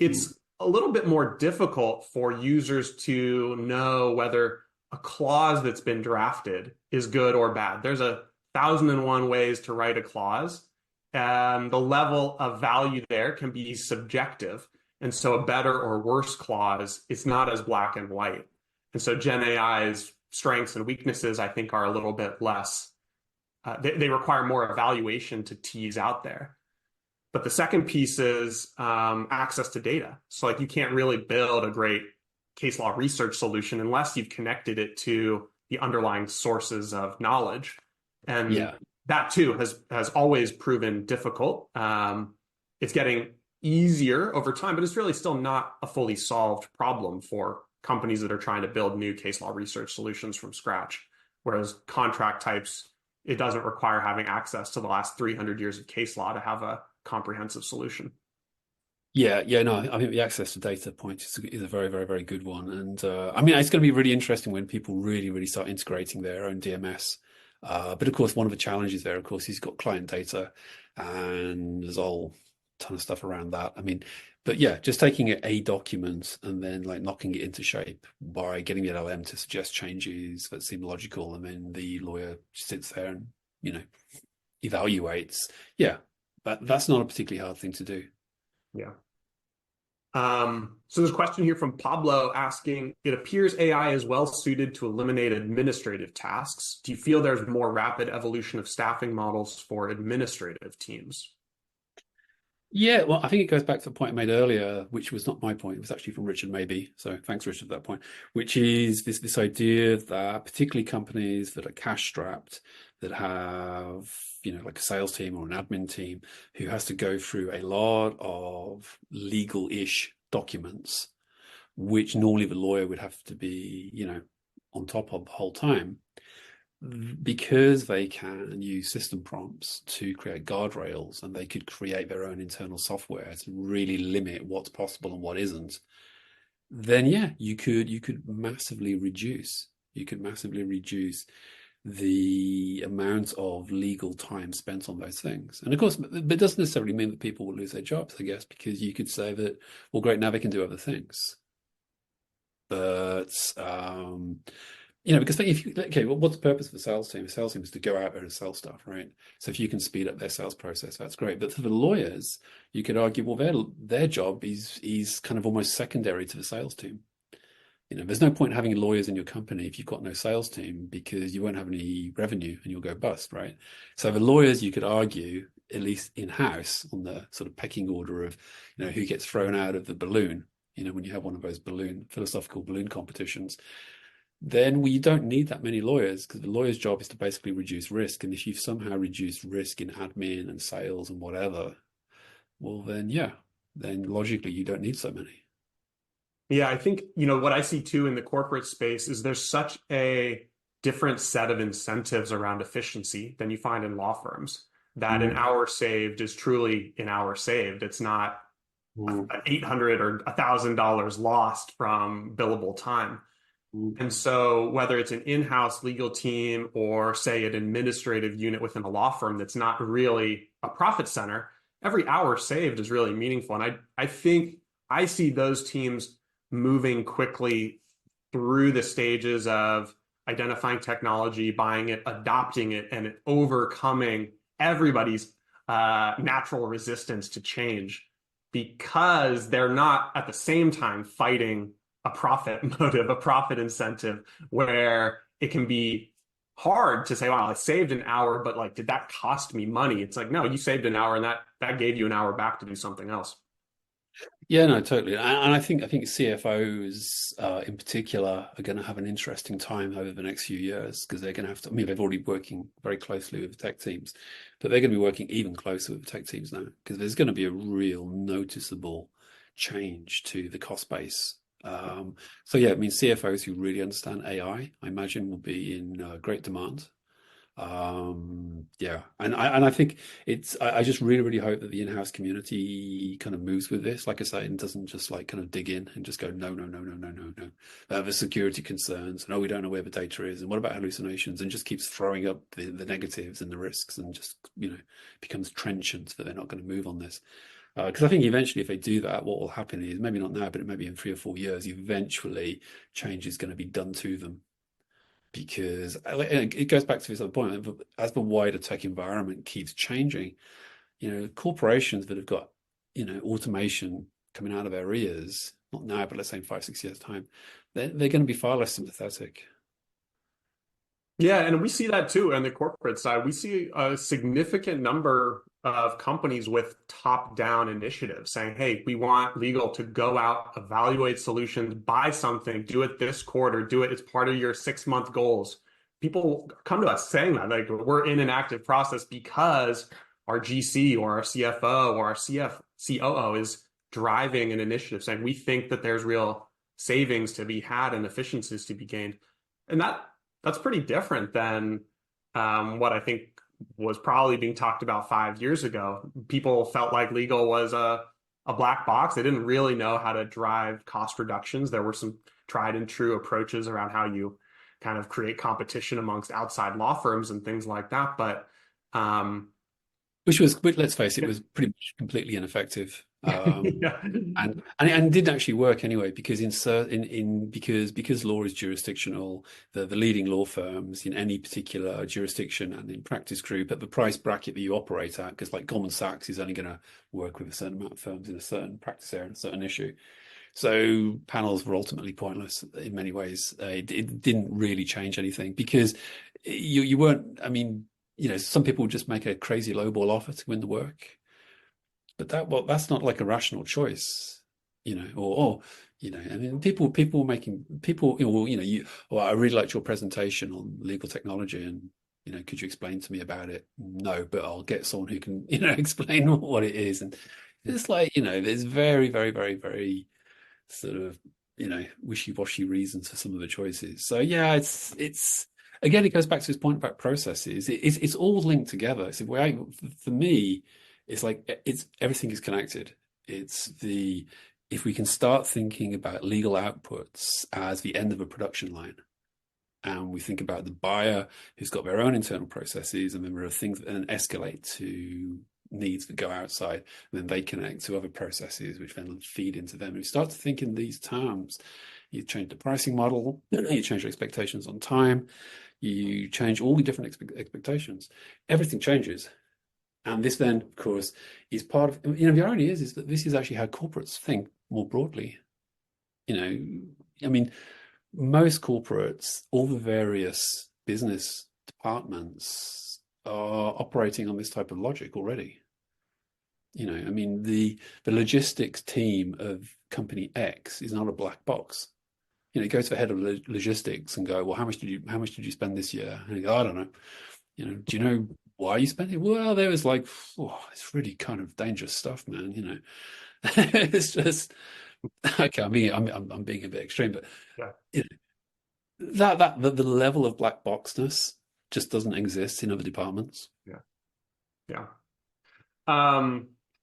mm, It's a little bit more difficult for users to know whether a clause that's been drafted is good or bad. There's 1,001 ways to write a clause, and the level of value there can be subjective. And so a better or worse clause is not as black and white. And so Gen AI's strengths and weaknesses, I think, are a little bit less, they require more evaluation to tease out there. But the second piece is access to data. So like you can't really build a great case law research solution unless you've connected it to the underlying sources of knowledge. And Yeah. that too has always proven difficult. It's getting easier over time, but it's really still not a fully solved problem for companies that are trying to build new case law research solutions from scratch. Whereas contract types, it doesn't require having access to the last 300 years of case law to have a comprehensive solution. Yeah, no, I think the access to data point is a very, very, very good one. And I mean, it's going to be really interesting when people really, really start integrating their own DMS. But of course, one of the challenges there, of course, he's got client data and there's a whole ton of stuff around that. I mean, but yeah, just taking a document and then like knocking it into shape by getting the LLM to suggest changes that seem logical. And then the lawyer sits there and, you know, evaluates. Yeah, that's not a particularly hard thing to do. Yeah. So there's a question here from Pablo asking, it appears AI is well suited to eliminate administrative tasks. Do you feel there's more rapid evolution of staffing models for administrative teams? Yeah, well, I think it goes back to the point I made earlier, which was not my point. It was actually from Richard Maybe. So thanks, Richard, for that point, which is this idea that particularly companies that are cash strapped, that have, you know, like a sales team or an admin team who has to go through a lot of legal-ish documents, which normally the lawyer would have to be, you know, on top of the whole time, because they can use system prompts to create guardrails and they could create their own internal software to really limit what's possible and what isn't, then yeah, you could massively reduce the amount of legal time spent on those things. And of course, it doesn't necessarily mean that people will lose their jobs, I guess, because you could say that, well, great, now they can do other things. But you know, because if you, okay, well, what's the purpose of the sales team? The sales team is to go out there and sell stuff, right? So if you can speed up their sales process, that's great. But for the lawyers, you could argue, well, their job is kind of almost secondary to the sales team. You know, there's no point having lawyers in your company if you've got no sales team, because you won't have any revenue and you'll go bust, right? So the lawyers, you could argue, at least in-house, on the sort of pecking order of, you know, who gets thrown out of the balloon, you know, when you have one of those philosophical balloon competitions, then we don't need that many lawyers, because the lawyer's job is to basically reduce risk. And if you've somehow reduced risk in admin and sales and whatever, well, then yeah, then logically you don't need so many. Yeah, I think, what I see too in the corporate space is there's such a different set of incentives around efficiency than you find in law firms, that an Mm, hour saved is truly an hour saved. It's not mm, an 800 or $1,000 lost from billable time. mm, And so whether it's an in-house legal team or say an administrative unit within a law firm that's not really a profit center, every hour saved is really meaningful. And I think I see those teams moving quickly through the stages of identifying technology, buying it, adopting it, and overcoming everybody's natural resistance to change, because they're not at the same time fighting a profit motive, a profit incentive, where it can be hard to say, wow, I saved an hour, but like, did that cost me money? It's like, no, you saved an hour and that gave you an hour back to do something else. Yeah, no, totally. And I think CFOs in particular are going to have an interesting time over the next few years, because they're going to have to, I mean, they've already working very closely with the tech teams, but they're going to be working even closer with the tech teams now, because there's going to be a real noticeable change to the cost base. So yeah, I mean, CFOs who really understand AI, I imagine, will be in great demand. Yeah, and I think I just really, really hope that the in-house community kind of moves with this, like I say, and doesn't just like kind of dig in and just go, no, no, no, no, no, no, no. The security concerns, and oh, we don't know where the data is, and what about hallucinations, and just keeps throwing up the negatives and the risks, and just, you know, becomes trenchant that they're not going to move on this. Because I think eventually, if they do that, what will happen is, maybe not now, but it may be in 3 or 4 years, eventually change is going to be done to them, because it goes back to this other point. As the wider tech environment keeps changing, you know, corporations that have got, you know, automation coming out of their ears, not now, but let's say in 5, 6 years' time, they're going to be far less sympathetic. Yeah, and we see that too on the corporate side. We see a significant number of companies with top-down initiatives saying, hey, we want legal to go out, evaluate solutions, buy something, do it this quarter, do it, it's part of your 6-month goals. People come to us saying that, like we're in an active process because our GC or our CFO or our COO is driving an initiative saying we think that there's real savings to be had and efficiencies to be gained. And that's pretty different than what I think was probably being talked about 5 years ago. People felt like legal was a black box. They didn't really know how to drive cost reductions. There were some tried and true approaches around how you kind of create competition amongst outside law firms and things like that. But Which was, let's face it, was pretty much completely ineffective. yeah, And didn't actually work anyway because because law is jurisdictional, the leading law firms in any particular jurisdiction and in practice group at the price bracket that you operate at, because like Goldman Sachs is only going to work with a certain amount of firms in a certain practice area and a certain issue. So panels were ultimately pointless in many ways. It didn't really change anything because you weren't. I mean, some people would just make a crazy lowball offer to win the work, but that's not like a rational choice, I mean, people making people, I really liked your presentation on legal technology, and could you explain to me about it? No, but I'll get someone who can, explain what it is, and it's like, there's very, very, very, very sort of, wishy-washy reasons for some of the choices. So yeah, it's again, it goes back to this point about processes. It's all linked together. So for me, it's like everything is connected. It's the if we can start thinking about legal outputs as the end of a production line, and we think about the buyer who's got their own internal processes, and then there are things that then escalate to needs that go outside, and then they connect to other processes which then feed into them. If you start to think in these terms, you change the pricing model, you change your expectations on time, you change all the different expectations, everything changes. And this then, of course, is part of, the irony is that this is actually how corporates think more broadly. I mean, most corporates, all the various business departments are operating on this type of logic already. I mean, the logistics team of company X is not a black box. You go to the head of logistics and go, well, how much did you spend this year? And you go, I don't know. Do you know why you spent it? Well, there was like, it's really kind of dangerous stuff, man. It's just okay. I'm being a bit extreme, but yeah, the level of black boxness just doesn't exist in other departments. yeah, yeah.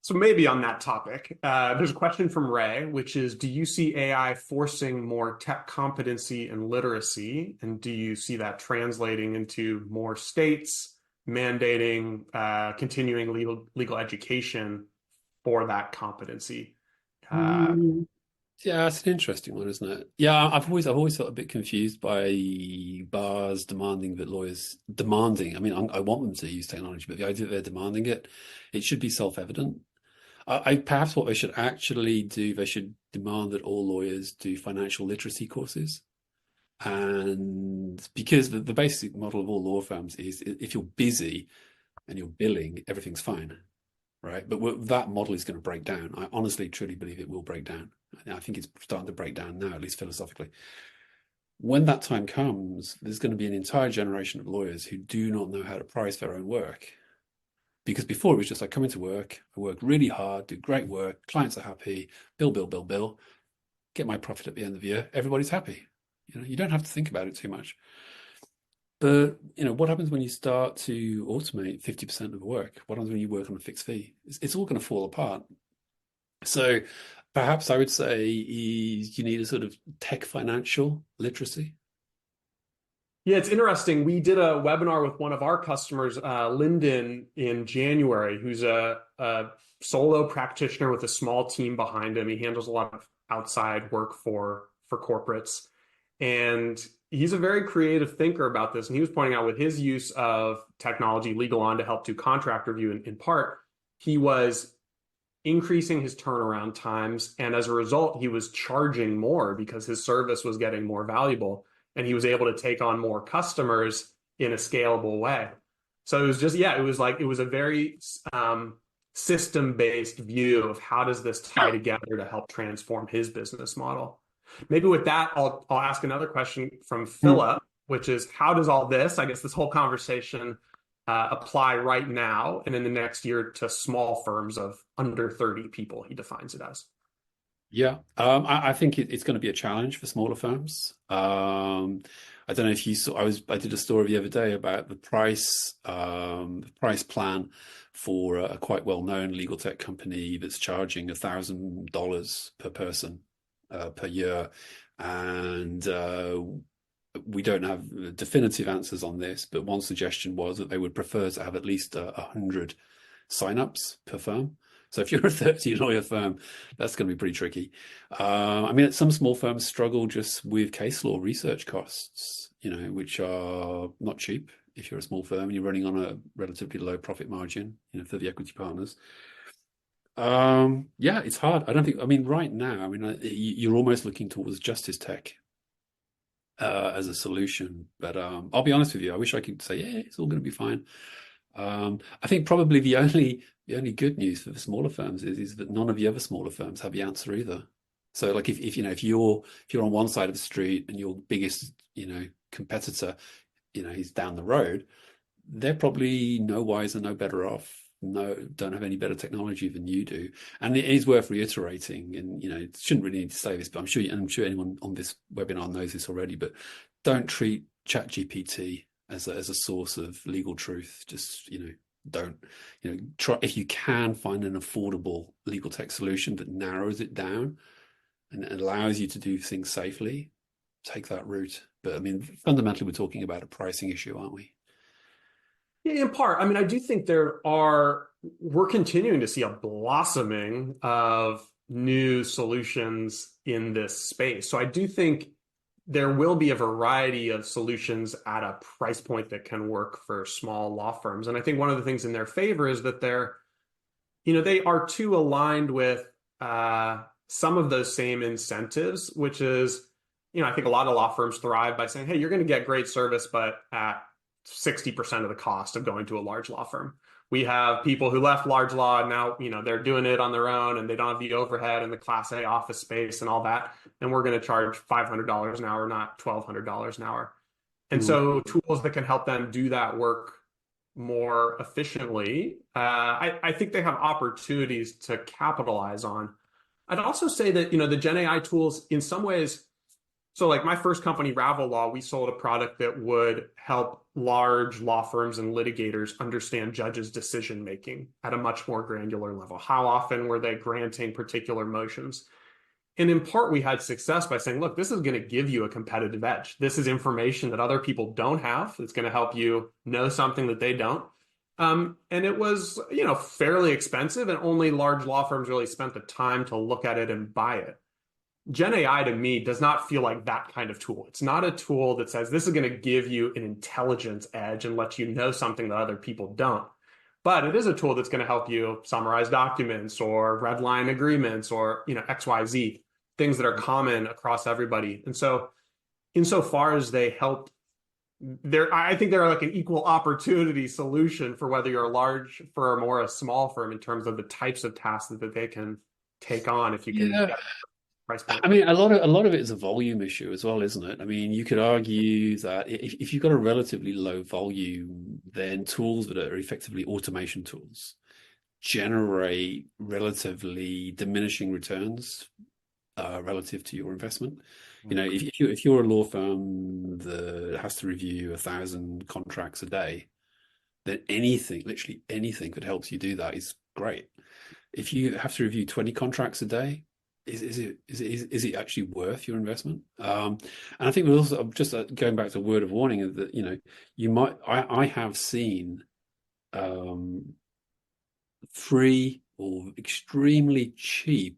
So maybe on that topic, there's a question from Ray, which is, do you see AI forcing more tech competency and literacy? And do you see that translating into more states mandating continuing legal education for that competency? Yeah, it's an interesting one, isn't it? Yeah, I've always felt a bit confused by bars demanding that lawyers demanding. I mean, I want them to use technology, but the idea that they're demanding it should be self-evident. Perhaps what they should actually do, they should demand that all lawyers do financial literacy courses. And because the basic model of all law firms is if you're busy and you're billing, everything's fine, right? But that model is going to break down. I honestly, truly believe it will break down. I think it's starting to break down now, at least philosophically. When that time comes, there's going to be an entire generation of lawyers who do not know how to price their own work. Because before it was just like come into work, I work really hard, do great work, clients are happy, bill, get my profit at the end of the year, everybody's happy. You don't have to think about it too much. But what happens when you start to automate 50% of the work? What happens when you work on a fixed fee? It's all going to fall apart. So perhaps I would say you need a sort of tech financial literacy. Yeah, it's interesting. We did a webinar with one of our customers, Lyndon, in January, who's a solo practitioner with a small team behind him. He handles a lot of outside work for corporates. And he's a very creative thinker about this. And he was pointing out with his use of technology, LegalOn, to help do contract review in part, he was increasing his turnaround times. And as a result, he was charging more because his service was getting more valuable. And he was able to take on more customers in a scalable way. So it was just, yeah, it was like, it was a very system-based view of how does this tie together to help transform his business model. Maybe with that, I'll ask another question from Philip, which is how does all this, I guess this whole conversation apply right now and in the next year to small firms of under 30 people, he defines it as. Yeah, I think it's going to be a challenge for smaller firms. I don't know if you saw, I did a story the other day about the price plan for a quite well-known legal tech company that's charging $1,000 per person per year, and we don't have definitive answers on this, but one suggestion was that they would prefer to have at least 100 signups per firm. So if you're a 30-lawyer firm, that's going to be pretty tricky. I mean, some small firms struggle just with case law research costs, which are not cheap if you're a small firm and you're running on a relatively low profit margin, for the equity partners. Yeah, it's hard. I mean, right now, you're almost looking towards justice tech as a solution. But I'll be honest with you, I wish I could say, yeah, it's all going to be fine. I think probably the only good news for the smaller firms is that none of the other smaller firms have the answer either. So like if you're on one side of the street and your biggest competitor is down the road, they're probably no wiser, no better off, don't have any better technology than you do. And it is worth reiterating, and it shouldn't really need to say this, but I'm sure anyone on this webinar knows this already, but don't treat ChatGPT as a source of legal truth. Just don't try, if you can, find an affordable legal tech solution that narrows it down and allows you to do things safely, take that route. But I mean, fundamentally, we're talking about a pricing issue, aren't we? Yeah, in part. I mean, I do think we're continuing to see a blossoming of new solutions in this space. So I do think there will be a variety of solutions at a price point that can work for small law firms. And I think one of the things in their favor is that they are too aligned with some of those same incentives, which is, I think a lot of law firms thrive by saying, hey, you're going to get great service, but at 60% of the cost of going to a large law firm. We have people who left large law and now, they're doing it on their own and they don't have the overhead and the Class A office space and all that. And we're going to charge $500 an hour, not $1,200 an hour. And so tools that can help them do that work more efficiently, I think they have opportunities to capitalize on. I'd also say that, the Gen AI tools in some ways, so like my first company, Ravel Law, we sold a product that would help large law firms and litigators understand judges' decision making at a much more granular level. How often were they granting particular motions? And in part, we had success by saying, look, this is going to give you a competitive edge. This is information that other people don't have. It's going to help you know something that they don't. And it was, fairly expensive, and only large law firms really spent the time to look at it and buy it. Gen AI to me does not feel like that kind of tool. It's not a tool that says this is going to give you an intelligence edge and let you know something that other people don't. But it is a tool that's going to help you summarize documents or redline agreements or, XYZ, things that are common across everybody. And so insofar as they help, I think they're like an equal opportunity solution for whether you're a large firm or a small firm in terms of the types of tasks that they can take on if you can get price point. I mean, a lot of it is a volume issue as well, isn't it? I mean, you could argue that if you've got a relatively low volume, then tools that are effectively automation tools generate relatively diminishing returns relative to your investment. If you're a law firm that has to review 1,000 contracts a day, then literally anything that helps you do that is great. If you have to review 20 contracts a day, is it actually worth your investment? And I think we're also just going back to a word of warning that I have seen free or extremely cheap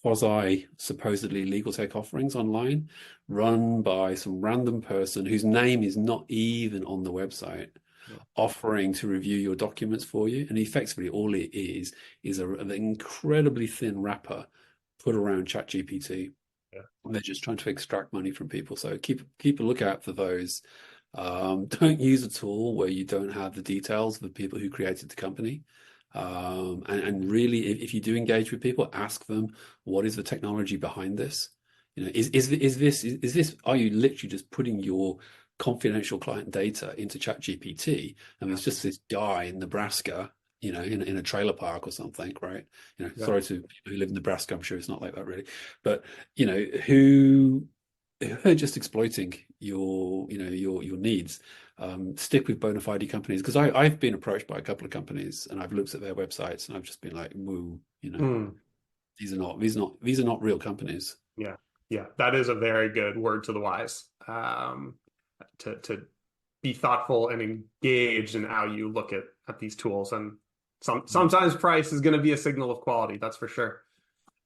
quasi supposedly legal tech offerings online run by some random person whose name is not even on the website, offering to review your documents for you. And effectively all it is an incredibly thin wrapper put around ChatGPT. And they're just trying to extract money from people. So keep a lookout for those. Don't use a tool where you don't have the details of the people who created the company. And really, if you do engage with people, ask them, what is the technology behind this? You know, is this, are you literally just putting your confidential client data into ChatGPT, and Yeah. there's just this guy in Nebraska, in a trailer park or something, right? Yeah. Sorry to people who live in Nebraska, I'm sure it's not like that really, but who are just exploiting your needs. Stick with bona fide companies, because I've been approached by a couple of companies and I've looked at their websites and I've just been like, woo, Mm. these are not real companies. Yeah. Yeah. That is a very good word to the wise. To be thoughtful and engaged in how you look at these tools. And sometimes price is going to be a signal of quality, that's for sure.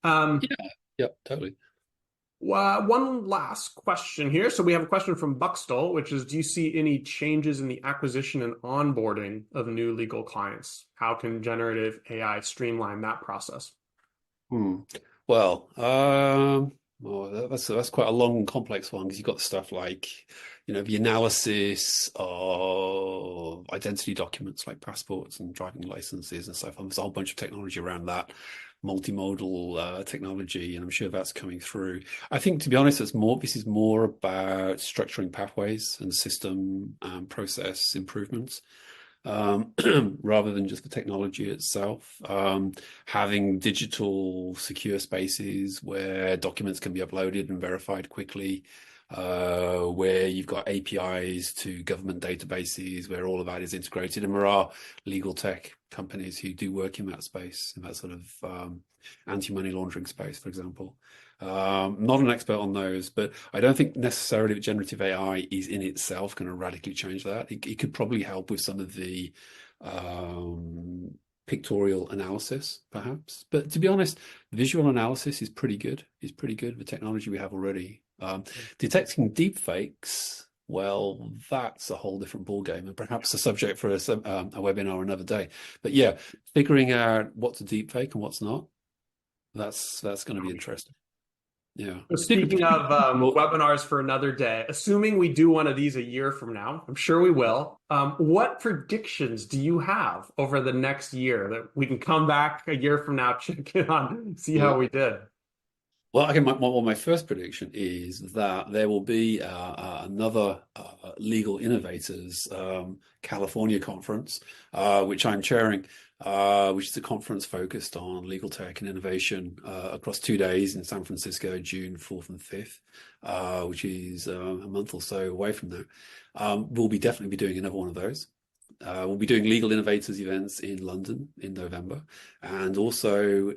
Um, Yeah, yeah, totally. One last question here. So we have a question from Buckstall, which is, do you see any changes in the acquisition and onboarding of new legal clients? How can generative AI streamline that process? Hmm. Well, that's quite a long and complex one, because you've got stuff like, the analysis of identity documents like passports and driving licenses and stuff. There's a whole bunch of technology around that, multimodal technology, and I'm sure that's coming through. I think, to be honest, this is more about structuring pathways and system process improvements, rather than just the technology itself. Having digital secure spaces where documents can be uploaded and verified quickly, where you've got APIs to government databases, where all of that is integrated. And there are legal tech companies who do work in that space, in that sort of anti-money laundering space, for example. Not an expert on those, but I don't think necessarily that generative AI is in itself going to radically change that. It could probably help with some of the pictorial analysis, perhaps. But to be honest, visual analysis is pretty good. It's pretty good with the technology we have already. Detecting deep fakes, well, that's a whole different ballgame, and perhaps a subject for a webinar another day. But yeah, figuring out what's a deep fake and what's not, that's going to be interesting. Yeah. So speaking of webinars for another day, assuming we do one of these a year from now, I'm sure we will. What predictions do you have over the next year that we can come back a year from now, check in on, see Yeah. how we did? Well, okay, my first prediction is that there will be another Legal Innovators California conference, which I'm chairing, which is a conference focused on legal tech and innovation across 2 days in San Francisco, June 4th and 5th, which is a month or so away from now. We'll definitely be doing another one of those. We'll be doing Legal Innovators events in London in November. And also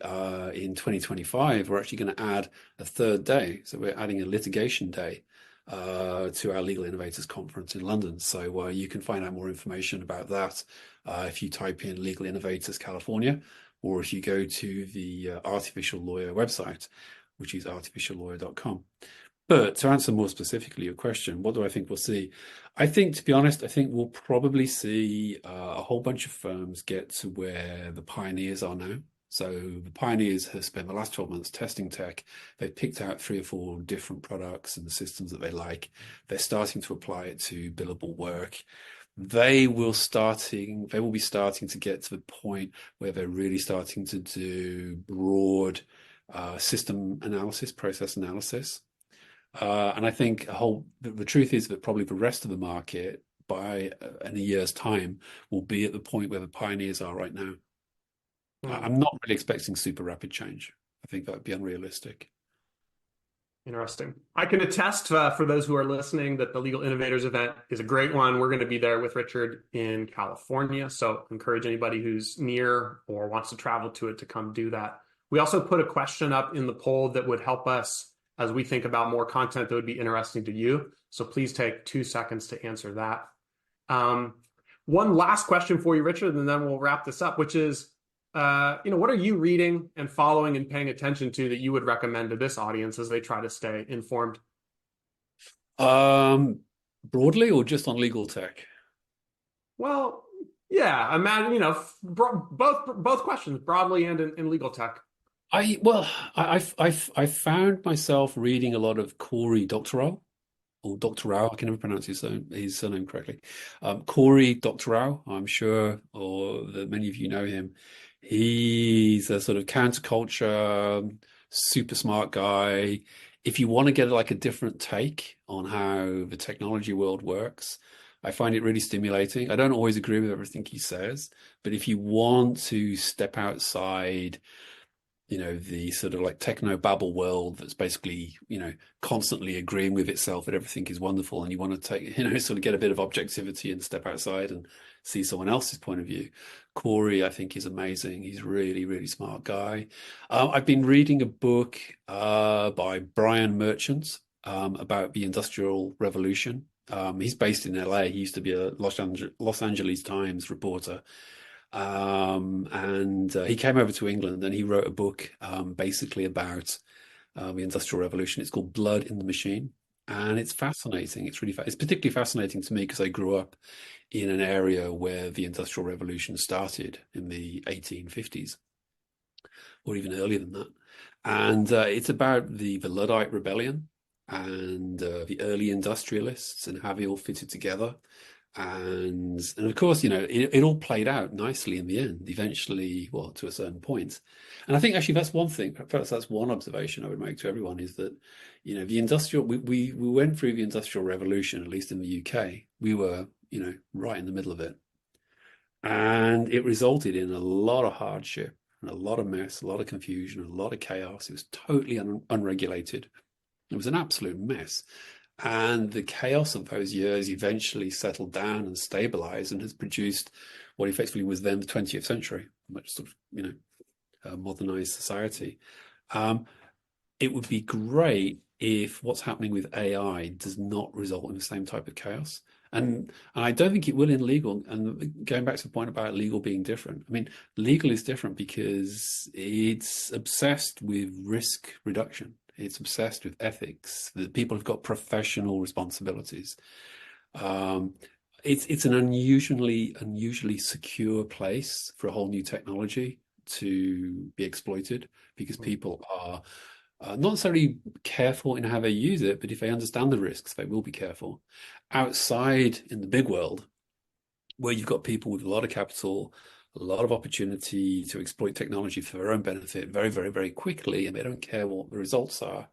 in 2025, we're actually going to add a third day. So we're adding a litigation day to our Legal Innovators Conference in London. So you can find out more information about that if you type in Legal Innovators California, or if you go to the Artificial Lawyer website, which is artificiallawyer.com. But to answer more specifically your question, what do I think we'll see? I think, to be honest, I think we'll probably see a whole bunch of firms get to where the pioneers are now. So the pioneers have spent the last 12 months testing tech. They've picked out 3 or 4 different products and systems that they like. They're starting to apply it to billable work. They will be starting to get to the point where they're really starting to do broad system analysis, process analysis. And I think the truth is that probably the rest of the market in a year's time will be at the point where the pioneers are right now. Hmm. I'm not really expecting super rapid change. I think that would be unrealistic. Interesting. I can attest for those who are listening that the Legal Innovators event is a great one. We're going to be there with Richard in California. So encourage anybody who's near or wants to travel to it to come do that. We also put a question up in the poll that would help us as we think about more content that would be interesting to you. So please take 2 seconds to answer that. One last question for you, Richard, and then we'll wrap this up, which is, what are you reading and following and paying attention to that you would recommend to this audience as they try to stay informed? Broadly, or just on legal tech? Well, yeah, imagine, both questions, broadly and in legal tech. I found myself reading a lot of Cory Doctorow. or Dr. Rao, I can never pronounce his surname correctly. Corey Dr. Rao, I'm sure, or that many of you know him. He's a sort of counterculture, super smart guy. If you want to get like a different take on how the technology world works, I find it really stimulating. I don't always agree with everything he says, but if you want to step outside, the sort of like techno babble world that's basically, constantly agreeing with itself that everything is wonderful, and you want to take, sort of get a bit of objectivity and step outside and see someone else's point of view. Corey, I think, is amazing. He's really, really smart guy. I've been reading a book by Brian Merchant about the Industrial Revolution. He's based in LA. He used to be a Los Angeles Times reporter. And he came over to England and he wrote a book basically about the Industrial Revolution. It's called Blood in the Machine. And it's fascinating. It's particularly fascinating to me because I grew up in an area where the Industrial Revolution started in the 1850s, or even earlier than that. And it's about the Luddite Rebellion and the early industrialists and how they all fitted together. And of course, it all played out nicely in the end, eventually, well, to a certain point. And I think actually that's one thing, perhaps that's one observation I would make to everyone is that, we went through the Industrial Revolution, at least in the UK. We were, right in the middle of it. And it resulted in a lot of hardship and a lot of mess, a lot of confusion, a lot of chaos. It was totally unregulated. It was an absolute mess. And the chaos of those years eventually settled down and stabilized and has produced what effectively was then the 20th century, much sort of, modernized society. It would be great if what's happening with AI does not result in the same type of chaos. And I don't think it will in legal. And going back to the point about legal being different, I mean, legal is different because it's obsessed with risk reduction. It's obsessed with ethics. The people have got professional responsibilities. It's an unusually secure place for a whole new technology to be exploited because people are not necessarily careful in how they use it, but if they understand the risks, they will be careful. Outside in the big world, where you've got people with a lot of capital, a lot of opportunity to exploit technology for their own benefit very, very, very quickly, and they don't care what the results are,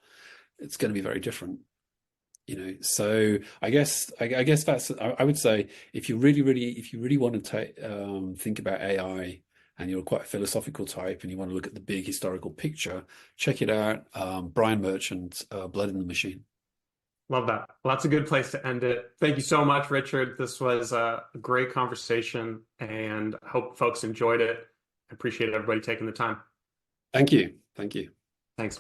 it's going to be very different. So I guess that's, I would say, if you really want to think about AI and you're quite a philosophical type and you want to look at the big historical picture, check it out. Brian Merchant, Blood in the Machine. Love that. Well, that's a good place to end it. Thank you so much, Richard. This was a great conversation and I hope folks enjoyed it. I appreciate everybody taking the time. Thank you. Thank you. Thanks.